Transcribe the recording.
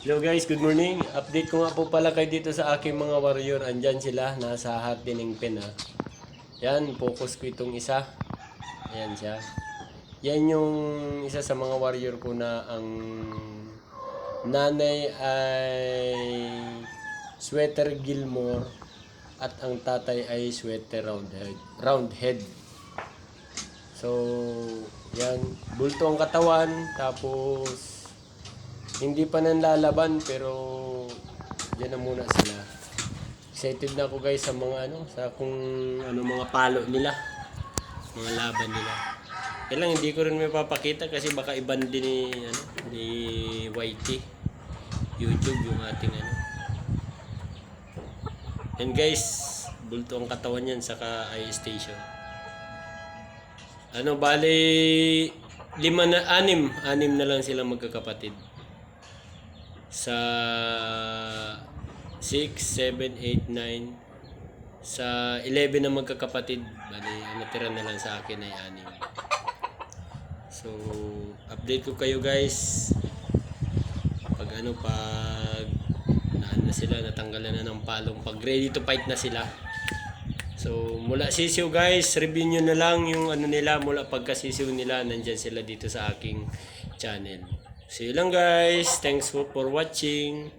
Hello guys, good morning. Update ko nga po pala kayo dito sa aking mga warrior. Andyan sila, nasa hardening pen ha. Yan, focus ko itong isa. Ayan siya. Yan yung isa sa mga warrior ko na ang nanay ay Sweater Gilmore at ang tatay ay Sweater Roundhead. So, yan, bulto ang katawan, tapos hindi pa nanlalaban pero diyan na muna sila. Excited na ako guys sa mga sa kung mga palo nila, mga laban nila. Kailang hindi ko rin may papakita kasi baka iban din ni YT YouTube yung ating And guys, bulto ang katawan yan saka eye station. Bali 6 na lang sila magkakapatid. Sa 6, 7, 8, 9 sa 11 na magkakapatid, bali natira na lang sa akin ay 6. So update ko kayo guys pag pag na sila, natanggalan na ng palong, pag ready to fight na sila. So mula sisiw guys, review nyo na lang yung nila, mula pagkasisiw nila, nandyan sila dito sa aking channel. See you lang guys. Thanks for watching.